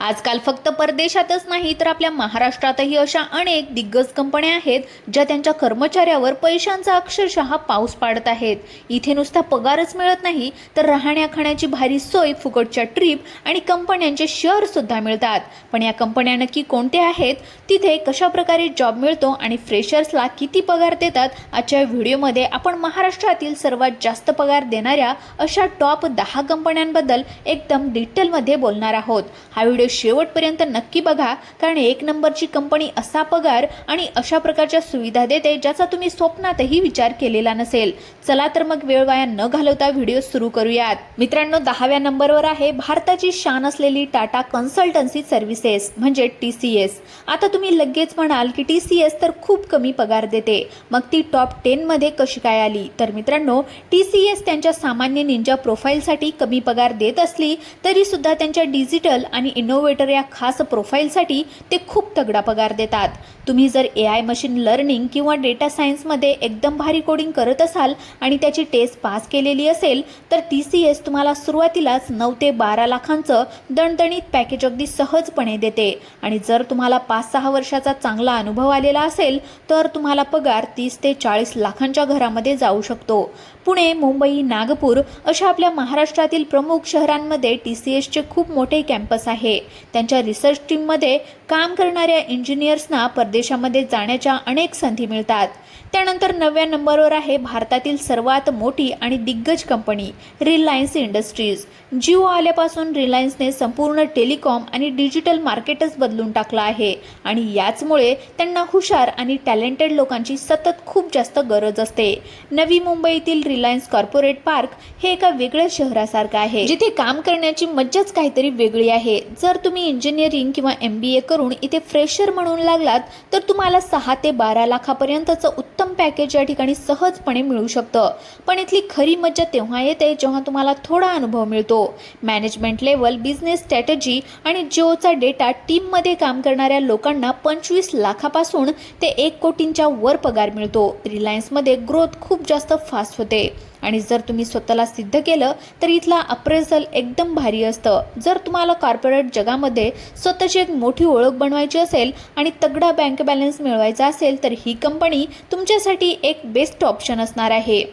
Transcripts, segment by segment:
आजकाल फक्त परदेशातच नाही तर आपल्या महाराष्ट्रातही अशा अनेक दिग्गज कंपन्या आहेत ज्या त्यांच्या कर्मचाऱ्यावर पैशांचा अक्षरशः पाऊस पाडत आहेत। इथे नुसता पगारच मिळत नाही तर राहण्या खाण्याची भारी सोय, फुकटच्या ट्रिप आणि कंपन्यांचे शेअर सुद्धा मिळतात। पण या कंपन्या नक्की कोणत्या आहेत, तिथे कशा प्रकारे जॉब मिळतो आणि फ्रेशर्सला किती पगार देतात, आजच्या व्हिडिओमध्ये आपण महाराष्ट्रातील सर्वात जास्त पगार देणाऱ्या अशा टॉप 10 कंपन्यांबद्दल एकदम डिटेलमध्ये बोलणार आहोत। हा व्हिडिओ शेवटपर्यंत नक्की बघा, कारण एक नंबरची कंपनी असा पगार आणि अशा प्रकारच्या सुविधा देते ज्याचा तुम्ही स्वप्नातही विचार केलेला नसेल। चला तर मग वेळ वाया न घालवता व्हिडिओ सुरू करूयात। मित्रांनो, 10व्या नंबरवर आहे भारताची शान असलेली टाटा कन्सल्टन्सी सर्व्हिसेस म्हणजे TCS। आता तुम्ही लगेच म्हणाल की TCS तर खूप कमी पगार देते, मग ती टॉप 10 मध्ये कशी काय आली? तर मित्रांनो, TCS त्यांच्या सामान्य निंजा प्रोफाईलसाठी कमी पगार देत असली तरी सुद्धा त्यांच्या डिजिटल आणि इनोव्हेटर या खास प्रोफाईलसाठी ते खूप तगडा पगार देतात। तुम्ही जर AI मशीन लर्निंग किंवा डेटा सायन्समध्ये एकदम भारी कोडिंग करत असाल आणि त्याची टेस्ट पास केलेली असेल तर TCS तुम्हाला सुरुवातीलाच 9 ते 12 लाखांचं दणदणीत पॅकेज अगदी सहजपणे देते आणि जर तुम्हाला 5-6 वर्षाचा चांगला अनुभव आलेला असेल तर तुम्हाला पगार 30 ते 40 लाखांच्या घरामध्ये जाऊ शकतो। पुणे, मुंबई, नागपूर अशा आपल्या महाराष्ट्रातील प्रमुख शहरांमध्ये TCSचे खूप मोठे कॅम्पस आहे। त्यांच्या रिसर्च टीममध्ये काम करणाऱ्या इंजिनियर्सना परदेशामध्ये जाण्याच्या अनेक संधी मिळतात। त्यानंतर 9व्या नंबरवर आहे भारतातील सर्वात मोठी आणि दिग्गज कंपनी रिलायन्स इंडस्ट्रीज। जिओ आल्यापासून रिलायन्सने संपूर्ण टेलिकॉम आणि डिजिटल मार्केटच बदलून टाकलं आहे आणि याचमुळे त्यांना हुशार आणि टॅलेंटेड लोकांची सतत खूप जास्त गरज असते। नवी मुंबईतील रिलायन्स कॉर्पोरेट पार्क हे एका वेगळ्या शहरासारखं आहे, जिथे काम करण्याची मज्जाच काहीतरी वेगळी आहे। जर तुम्ही इंजिनिअरिंग किंवा MBA करून इथे फ्रेशर म्हणून लागलात तर तुम्हाला 6 ते 12 लाखापर्यंतचं उत्तम पॅकेज या ठिकाणी सहजपणे मिळू शकतं। पण इथली खरी मज्जा तेव्हा येते जेव्हा तुम्हाला थोडा अनुभव मिळतो। मॅनेजमेंट लेवल, बिझनेस स्ट्रॅटेजी आणि जिओचा डेटा टीममध्ये काम करणाऱ्या लोकांना 25 लाखापासून ते 1 कोटींच्या वर पगार मिळतो। रिलायन्समध्ये ग्रोथ खूप जास्त फास्ट होते आणि जर तुम्ही स्वतःला सिद्ध केलं तर इथला अप्रेझल एकदम भारी असतं। जर तुम्हाला कॉर्पोरेट जगामध्ये स्वतःची एक मोठी ओळख बनवायची असेल आणि तगडा बँक बॅलन्स मिळवायचा असेल तर ही कंपनी तुमच्यासाठी एक बेस्ट ऑप्शन असणार आहे।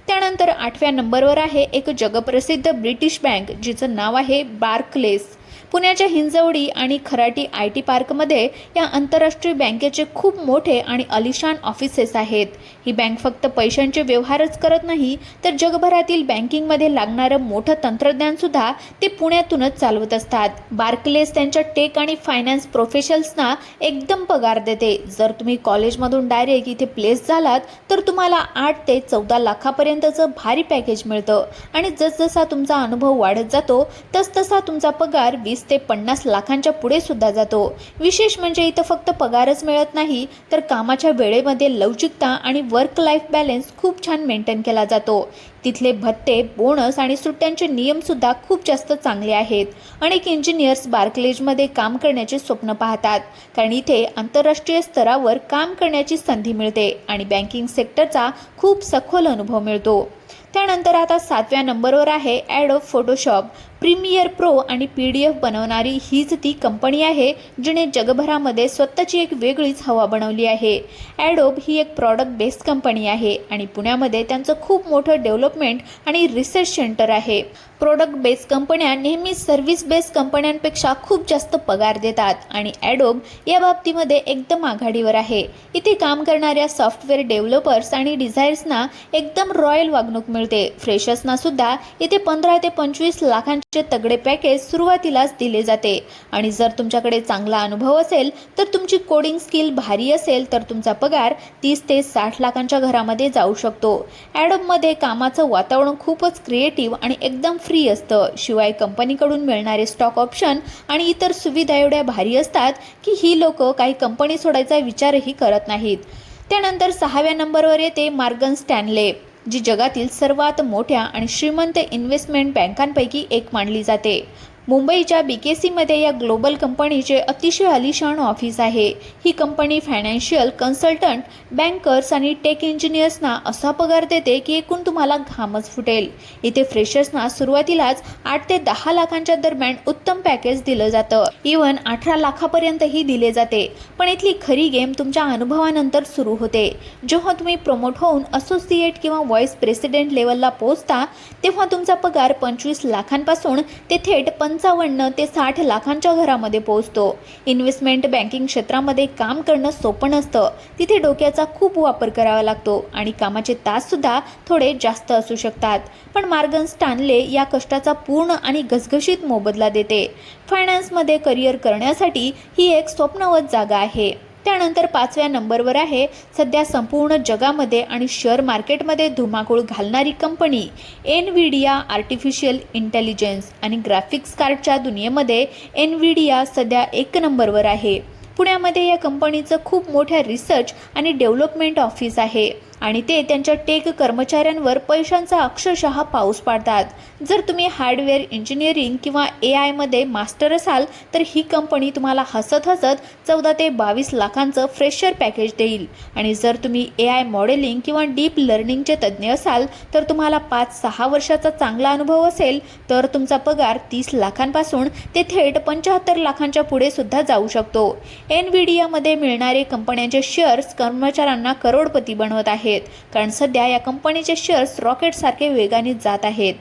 त्यानंतर 8व्या नंबरवर आहे एक जगप्रसिद्ध ब्रिटिश बँक जिचं नाव आहे बार्कलेस। पुण्याच्या हिंजवडी आणि खराटी IT पार्कमध्ये या आंतरराष्ट्रीय बँकेचे खूप मोठे आणि आलिशान ऑफिसेस आहेत। ही बँक फक्त पैशांचे व्यवहारच करत नाही तर जगभरातील बँकिंगमध्ये लागणारं मोठं तंत्रज्ञान सुद्धा ते पुण्यातूनच चालवत असतात। बार्कलेस त्यांच्या टेक आणि फायनान्स प्रोफेशनल्सना एकदम पगार देते। जर तुम्ही कॉलेजमधून डायरेक्ट इथे प्लेस झालात तर तुम्हाला 8 ते 14 लाखापर्यंतचं भारी पॅकेज मिळतं आणि जसजसा तुमचा अनुभव वाढत जातो तसतसा तुमचा पगार 20 ते 50 लाखांच्या पुढे सुद्धा जातो। विशेष म्हणजे इथं फक्त पगारच मिळत नाही तर कामाच्या वेळेमध्ये लवचिकता आणि वर्क लाईफ बॅलन्स खूप छान मेंटेन केला जातो। तिथले भत्ते, बोनस आणि सुट्ट्यांचे नियम सुद्धा खूप जास्त चांगले आहेत। अनेक इंजिनियर्स बार्कलेजमध्ये काम करण्याचे स्वप्न पाहतात कारण इथे आंतरराष्ट्रीय स्तरावर काम करण्याची संधी मिळते आणि बँकिंग सेक्टरचा खूप सखोल अनुभव मिळतो। त्यानंतर आता 7व्या नंबरवर आहे ॲडोब फोटोशॉप। प्रीमियर प्रो आणि PDF बनवणारी हीच ती कंपनी आहे जिने जगभरामध्ये स्वतःची एक वेगळीच हवा बनवली आहे। ॲडोब ही एक प्रॉडक्ट बेस्ड कंपनी आहे आणि पुण्यामध्ये त्यांचं खूप मोठं डेव्हलपमेंट आणि रिसर्च सेंटर आहे। प्रोडक्ट बेस्ड कंपन्या नेहमी सर्व्हिस बेस्ड कंपन्यांपेक्षा खूप जास्त पगार देतात आणि ॲडोब या बाबतीमध्ये एकदम आघाडीवर आहे। इथे काम करणाऱ्या सॉफ्टवेअर डेव्हलपर्स आणि डिझायनर्सना एकदम रॉयल वागणूक मिळते। फ्रेशर्सना सुद्धा इथे 15 ते 25 लाखांचे तगडे पॅकेज सुरुवातीलाच दिले जाते आणि जर तुमच्याकडे चांगला अनुभव असेल तर तुमची कोडिंग स्किल भारी असेल तर तुमचा पगार 30 ते 60 लाखांच्या घरामध्ये जाऊ शकतो। ॲडोबमध्ये कामाचं वातावरण खूपच क्रिएटिव्ह आणि एकदम फ्री असतं। शिवाय कंपनीकडून मिळणारे स्टॉक ऑप्शन आणि इतर सुविधा एवढ्या भारी असतात की ही लोक काही कंपनी सोडायचा विचारही करत नाहीत। त्यानंतर 6व्या नंबरवर येते मॉर्गन स्टॅनले, जी जगातील सर्वात मोठ्या आणि श्रीमंत इन्व्हेस्टमेंट बँकांपैकी एक मानली जाते। मुंबईच्या BKC मध्ये या ग्लोबल कंपनीचे अतिशय आलिशान ऑफिस आहे। ही कंपनी फायनान्शियल कन्सल्टंट, बँकर्स आणि टेक इंजिनियर्सना असा पगार देते की एकूण तुम्हाला घामच फुटेल। इथे फ्रेशर्सना सुरुवातीलाच 8 ते 10 लाखांच्या दरम्यान उत्तम पॅकेज दिलं जातं। इव्हन 18 लाखापर्यंतही दिले जाते। पण इथली खरी गेम तुमच्या अनुभवानंतर सुरू होते। जेव्हा तुम्ही प्रमोट होऊन असोसिएट किंवा व्हाईस प्रेसिडेंट लेवलला पोहोचता तेव्हा तुमचा पगार 25 लाखांपासून ते थेट 55 ते 60 लाखांच्या घरामध्ये पोहोचतो। इन्व्हेस्टमेंट बँकिंग क्षेत्रामध्ये काम करणं सोपं नसतं। तिथे डोक्याचा खूप वापर करावा लागतो आणि कामाचे तास सुद्धा थोडे जास्त असू शकतात। पण मॉर्गन स्टॅनले या कष्टाचा पूर्ण आणि घसघशीत मोबदला देते। फायनान्समध्ये करिअर करण्यासाठी ही एक स्वप्नवत जागा आहे। त्यानंतर 5व्या नंबरवर आहे सध्या संपूर्ण जगामध्ये आणि शेअर मार्केटमध्ये धुमाकूळ घालणारी कंपनी एनव्हिडिया। आर्टिफिशियल इंटेलिजन्स आणि ग्राफिक्स कार्डच्या दुनियेमध्ये एनव्हिडिया सध्या 1 नंबरवर आहे। पुण्यामध्ये या कंपनीचं खूप मोठ्या रिसर्च आणि डेव्हलपमेंट ऑफिस आहे आणि ते त्यांच्या टेक कर्मचाऱ्यांवर पैशांचा अक्षरशः पाऊस पाडतात। जर तुम्ही हार्डवेअर इंजिनिअरिंग किंवा AI मध्ये मास्टर असाल तर ही कंपनी तुम्हाला हसत हसत 14 ते 22 लाखांचं फ्रेशर पॅकेज देईल आणि जर तुम्ही AI मॉडेलिंग किंवा डीप लर्निंगचे तज्ज्ञ असाल तर तुम्हाला 5-6 वर्षाचा चांगला अनुभव असेल तर तुमचा पगार 30 लाखांपासून ते थेट 75 लाखांच्या पुढे सुद्धा जाऊ शकतो। एनव्हिडियामध्ये मिळणारे कंपन्यांचे शेअर्स कर्मचाऱ्यांना करोडपती बनवत आहेत, कारण सध्या या कंपनीचे शेअर्स रॉकेटसारखे वेगाने जात आहेत।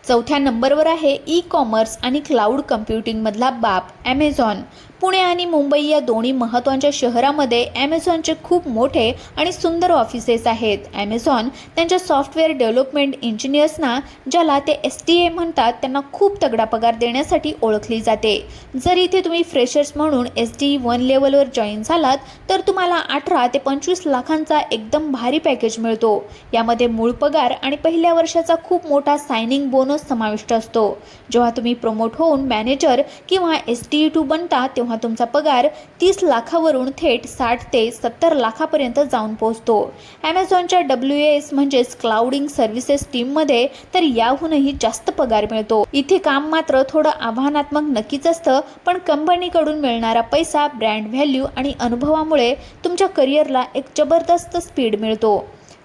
4थ्या नंबरवर आहे ई-कॉमर्स आणि क्लाउड कम्प्युटिंग मधला बाप ॲमेझॉन। पुणे आणि मुंबई या दोन्ही महत्त्वाच्या शहरामध्ये ॲमेझॉनचे खूप मोठे आणि सुंदर ऑफिसेस आहेत। ॲमेझॉन त्यांच्या सॉफ्टवेअर डेव्हलपमेंट इंजिनियर्सना, ज्याला ते STA म्हणतात, त्यांना खूप तगडा पगार देण्यासाठी ओळखली जाते। जर इथे तुम्ही फ्रेशर्स म्हणून SDE1 लेवलवर जॉईन झालात तर तुम्हाला 18 ते 25 लाखांचा एकदम भारी पॅकेज मिळतो। यामध्ये मूळ पगार आणि पहिल्या वर्षाचा खूप मोठा सायनिंग बोनस समाविष्ट असतो। जेव्हा तुम्ही प्रमोट होऊन मॅनेजर किंवा SDE2 बनता तेव्हा तुमचा पगार 30 लाखावरून थेट 60 ते 70 लाखापर्यंत जाऊन पोहोचतो। ॲमेझॉनच्या WAS म्हणजेच क्लाउडिंग सर्व्हिसेस टीममध्ये तर याहूनही जास्त पगार मिळतो। इथे काम मात्र थोडं आव्हानात्मक नक्कीच असतं, पण कंपनीकडून मिळणारा पैसा, ब्रँड व्हॅल्यू आणि अनुभवामुळे तुमच्या करिअरला एक जबरदस्त स्पीड मिळतो।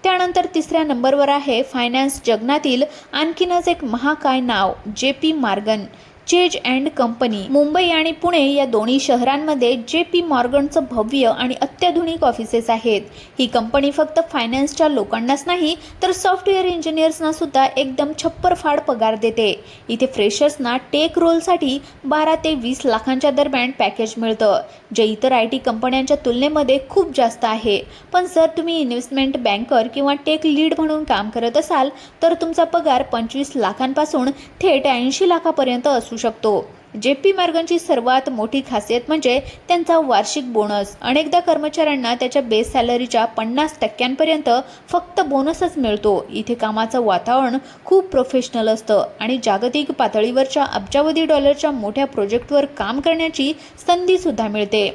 त्यानंतर 3ऱ्या नंबरवर आहे फायनान्स जगतातील आणखीनच एक महाकाय नाव JP Morgan chase and company. Mumbai आणि पुणे या दोन्ही शहरांमध्ये JP मॉर्गनचं भव्य आणि अत्याधुनिक ऑफिसेस आहेत। ही कंपनी फक्त फायनान्सच्या लोकांनाच नाही तर सॉफ्टवेअर इंजिनियर्सना सुद्धा एकदम छप्परफाड पगार देते। इथे फ्रेशर्सना टेक रोलसाठी 12 ते 20 लाखांच्या दरम्यान पॅकेज मिळतं, जे इतर IT कंपन्यांच्या तुलनेमध्ये खूप जास्त आहे। पण जर तुम्ही इन्व्हेस्टमेंट बँकर किंवा टेक लीड म्हणून काम करत असाल तर तुमचा पगार 25 लाखांपासून थेट 80 लाखापर्यंत असू शकतो। JP मॉर्गनची सर्वात मोठी खासियत म्हणजे त्यांचा वार्षिक बोनस। अनेकदा कर्मचाऱ्यांना त्याच्या बेस सॅलरीच्या 50% फक्त बोनसच मिळतो। इथे कामाचं वातावरण खूप प्रोफेशनल असतं आणि जागतिक पातळीवरच्या अब्जावधी डॉलरच्या मोठ्या प्रोजेक्टवर काम करण्याची संधी सुद्धा मिळते।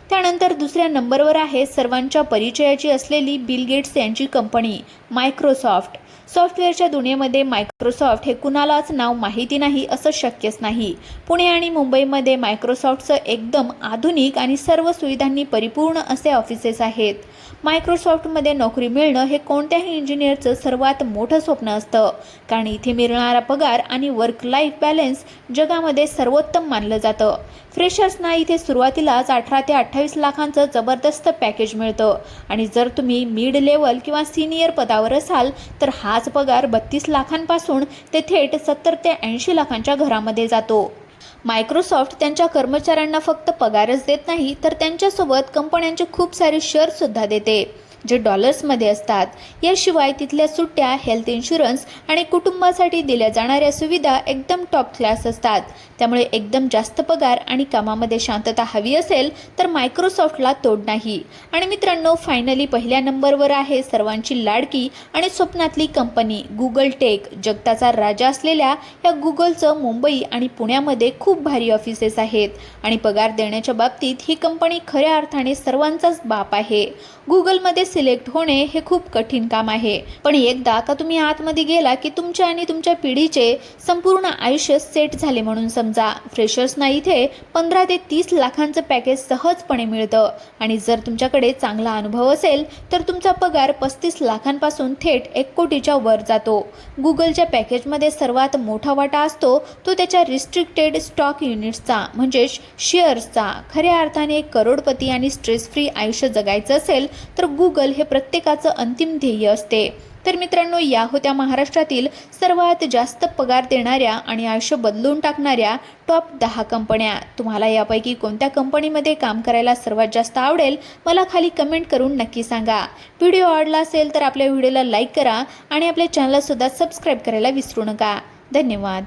त्यानंतर 2ऱ्या नंबरवर आहे सर्वांच्या परिचयाची असलेली बिल गेट्स यांची कंपनी मायक्रोसॉफ्ट। सॉफ्टवेअरच्या दुनियेमध्ये मायक्रोसॉफ्ट हे कुणालाच नाव माहिती नाही असं शक्यच नाही। पुणे आणि मुंबईमध्ये मायक्रोसॉफ्टचं एकदम आधुनिक आणि सर्व सुविधांनी परिपूर्ण असे ऑफिसेस आहेत। मायक्रोसॉफ्टमध्ये नोकरी मिळणं हे कोणत्याही इंजिनिअरचं सर्वात मोठं स्वप्न असतं, कारण इथे मिळणारा पगार आणि वर्क लाईफ बॅलन्स जगामध्ये सर्वोत्तम मानलं जातं। फ्रेशर्सना इथे सुरुवातीलाच 18 ते 28 लाखांचं जबरदस्त पॅकेज मिळतं आणि जर तुम्ही मिड लेवल किंवा सिनियर पदावर असाल तर हाच पगार 32 लाखांपासून ते थेट 70 ते 80 लाखांच्या घरामध्ये जातो। मायक्रोसॉफ्ट त्यांच्या कर्मचाऱ्यांना फक्त पगारच देत नाही तर त्यांच्यासोबत कंपन्यांचे खूप सारे शेअर्स सुद्धा देते, जे डॉलर्समध्ये असतात। याशिवाय तिथल्या सुट्ट्या, हेल्थ इन्शुरन्स आणि कुटुंबासाठी दिल्या जाणाऱ्या सुविधा एकदम टॉप क्लास असतात। त्यामुळे एकदम जास्त पगार आणि कामामध्ये शांतता हवी असेल तर मायक्रोसॉफ्टला तोड नाही। आणि मित्रांनो, फायनली पहिल्या नंबरवर आहे सर्वांची लाडकी आणि स्वप्नातली कंपनी गुगल टेक। जगताचा राजा असलेल्या या गुगलचं मुंबई आणि पुण्यामध्ये खूप भारी ऑफिसेस आहेत आणि पगार देण्याच्या बाबतीत ही कंपनी खऱ्या अर्थाने सर्वांचाच बाप आहे। गुगलमध्ये सिलेक्ट होणे हे खूप कठीण काम आहे, पण एकदा का तुम्ही आतमध्ये गेला की तुमच्या आणि तुमच्या पिढीचे संपूर्ण आयुष्य सेट झाले म्हणून समजा. फ्रेशर्सना इथे 15 ते 30 लाखांचं पॅकेज सहजपणे मिळतं आणि जर तुमच्याकडे चांगला अनुभव असेल तर तुमचा पगार 35 लाखांपासून थेट 1 कोटीच्या वर जातो. गुगलच्या पॅकेजमध्ये सर्वात मोठा वाटा असतो तो त्याच्या रिस्ट्रिक्टेड स्टॉक युनिट्सचा, म्हणजे शेअर्सचा. खऱ्या अर्थाने करोडपती आणि स्ट्रेस फ्री आयुष्य जगायचं असेल तर गुगल हे प्रत्येकाचं अंतिम ध्येय असते. तर मित्रांनो, या होत्या महाराष्ट्रातील सर्वात जास्त पगार देणाऱ्या आणि आयुष्य बदलून टाकणाऱ्या टॉप 10 कंपन्या. तुम्हाला यापैकी कोणत्या कंपनीमध्ये काम करायला सर्वात जास्त आवडेल मला खाली कमेंट करून नक्की सांगा. व्हिडिओ आवडला असेल तर आपल्या व्हिडिओला लाईक करा आणि आपल्या चॅनलला सुद्धा सबस्क्राईब करायला विसरू नका. धन्यवाद.